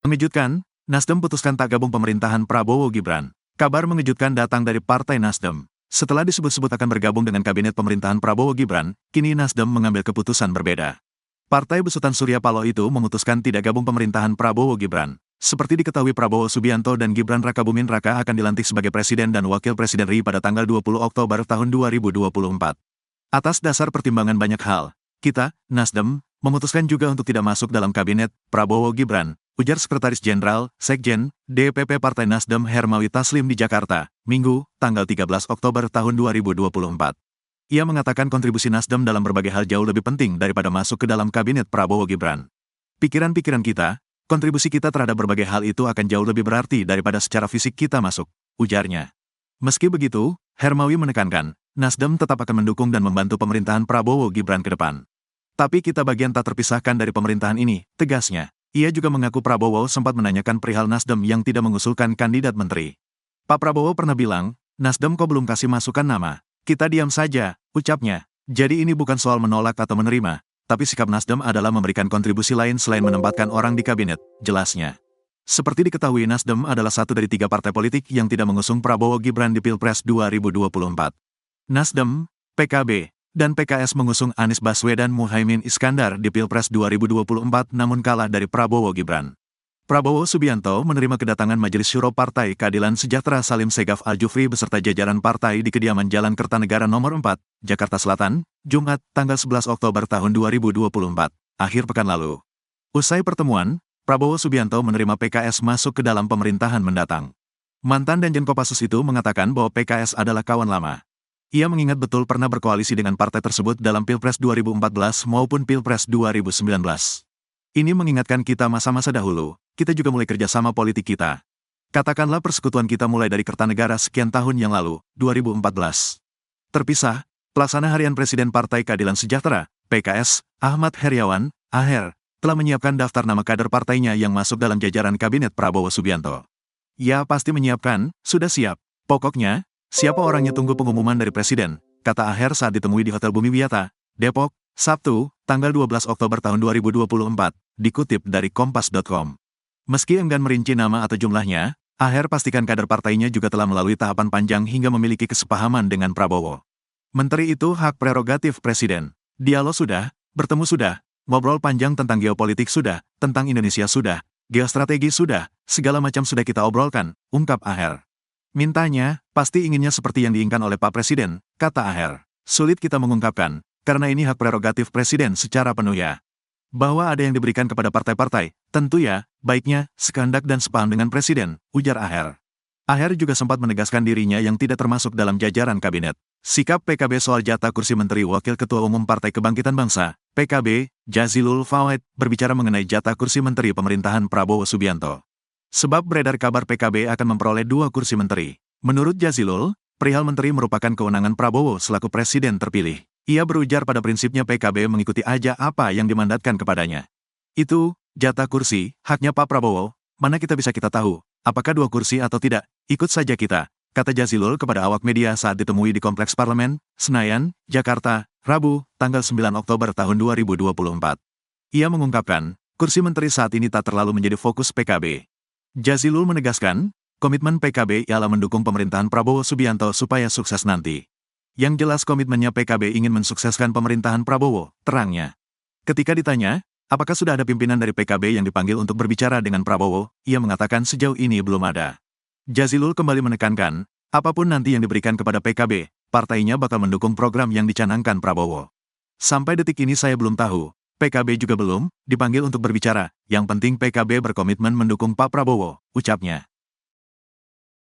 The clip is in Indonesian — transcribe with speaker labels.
Speaker 1: Mengejutkan, Nasdem putuskan tak gabung pemerintahan Prabowo Gibran. Kabar mengejutkan datang dari Partai Nasdem. Setelah disebut-sebut akan bergabung dengan kabinet pemerintahan Prabowo Gibran, kini Nasdem mengambil keputusan berbeda. Partai besutan Surya Paloh itu memutuskan tidak gabung pemerintahan Prabowo Gibran. Seperti diketahui, Prabowo Subianto dan Gibran Rakabuming Raka akan dilantik sebagai Presiden dan Wakil Presiden RI pada tanggal 20 Oktober tahun 2024. Atas dasar pertimbangan banyak hal, kita, Nasdem, memutuskan juga untuk tidak masuk dalam kabinet Prabowo Gibran, ujar Sekretaris Jenderal, Sekjen, DPP Partai Nasdem Hermawi Taslim di Jakarta, Minggu, tanggal 13 Oktober tahun 2024. Ia mengatakan kontribusi Nasdem dalam berbagai hal jauh lebih penting daripada masuk ke dalam kabinet Prabowo Gibran. Pikiran-pikiran kita, kontribusi kita terhadap berbagai hal itu akan jauh lebih berarti daripada secara fisik kita masuk, ujarnya. Meski begitu, Hermawi menekankan, Nasdem tetap akan mendukung dan membantu pemerintahan Prabowo Gibran ke depan. Tapi kita bagian tak terpisahkan dari pemerintahan ini, tegasnya. Ia juga mengaku Prabowo sempat menanyakan perihal Nasdem yang tidak mengusulkan kandidat menteri. Pak Prabowo pernah bilang, Nasdem kok belum kasih masukan nama? Kita diam saja, ucapnya. Jadi ini bukan soal menolak atau menerima, tapi sikap Nasdem adalah memberikan kontribusi lain selain menempatkan orang di kabinet, jelasnya. Seperti diketahui, Nasdem adalah satu dari 3 partai politik yang tidak mengusung Prabowo Gibran di Pilpres 2024. Nasdem, PKB, dan PKS mengusung Anies Baswedan Muhaimin Iskandar di Pilpres 2024 namun kalah dari Prabowo Gibran. Prabowo Subianto menerima kedatangan Majelis Syuro Partai Keadilan Sejahtera Salim Segaf Al-Jufri beserta jajaran partai di kediaman Jalan Kertanegara nomor 4, Jakarta Selatan, Jumat, tanggal 11 Oktober tahun 2024, akhir pekan lalu. Usai pertemuan, Prabowo Subianto menerima PKS masuk ke dalam pemerintahan mendatang. Mantan Danjen Kopassus itu mengatakan bahwa PKS adalah kawan lama. Ia mengingat betul pernah berkoalisi dengan partai tersebut dalam Pilpres 2014 maupun Pilpres 2019. Ini mengingatkan kita masa-masa dahulu, kita juga mulai kerjasama politik kita. Katakanlah persekutuan kita mulai dari Kertanegara sekian tahun yang lalu, 2014. Terpisah, Pelaksana Harian Presiden Partai Keadilan Sejahtera, PKS, Ahmad Heriawan, AHER, telah menyiapkan daftar nama kader partainya yang masuk dalam jajaran kabinet Prabowo Subianto. Ya pasti menyiapkan, sudah siap. Pokoknya, siapa orangnya tunggu pengumuman dari Presiden, kata AHER saat ditemui di Hotel Bumi Wiyata, Depok, Sabtu, tanggal 12 Oktober tahun 2024, dikutip dari Kompas.com. Meski enggan merinci nama atau jumlahnya, AHER pastikan kader partainya juga telah melalui tahapan panjang hingga memiliki kesepahaman dengan Prabowo. Menteri itu hak prerogatif Presiden. Dialog sudah, bertemu sudah, ngobrol panjang tentang geopolitik sudah, tentang Indonesia sudah, geostrategi sudah, segala macam sudah kita obrolkan, ungkap AHER. Mintanya, pasti inginnya seperti yang diinginkan oleh Pak Presiden, kata AHER. Sulit kita mengungkapkan, karena ini hak prerogatif Presiden secara penuh ya. Bahwa ada yang diberikan kepada partai-partai, tentu ya, baiknya, sekehendak dan sepaham dengan Presiden, ujar AHER. AHER juga sempat menegaskan dirinya yang tidak termasuk dalam jajaran kabinet. Sikap PKB soal jatah kursi Menteri Wakil Ketua Umum Partai Kebangkitan Bangsa, PKB, Jazilul Fawait, berbicara mengenai jatah kursi Menteri Pemerintahan Prabowo Subianto. Sebab beredar kabar PKB akan memperoleh 2 kursi menteri. Menurut Jazilul, perihal menteri merupakan kewenangan Prabowo selaku presiden terpilih. Ia berujar pada prinsipnya PKB mengikuti aja apa yang dimandatkan kepadanya. Itu, jatah kursi, haknya Pak Prabowo, mana kita bisa kita tahu, apakah 2 kursi atau tidak, ikut saja kita, kata Jazilul kepada awak media saat ditemui di Kompleks Parlemen, Senayan, Jakarta, Rabu, tanggal 9 Oktober tahun 2024. Ia mengungkapkan, kursi menteri saat ini tak terlalu menjadi fokus PKB. Jazilul menegaskan, komitmen PKB ialah mendukung pemerintahan Prabowo Subianto supaya sukses nanti. Yang jelas komitmennya PKB ingin mensukseskan pemerintahan Prabowo, terangnya. Ketika ditanya, apakah sudah ada pimpinan dari PKB yang dipanggil untuk berbicara dengan Prabowo, ia mengatakan sejauh ini belum ada. Jazilul kembali menekankan, apapun nanti yang diberikan kepada PKB, partainya bakal mendukung program yang dicanangkan Prabowo. Sampai detik ini saya belum tahu. PKB juga belum dipanggil untuk berbicara, yang penting PKB berkomitmen mendukung Pak Prabowo, ucapnya.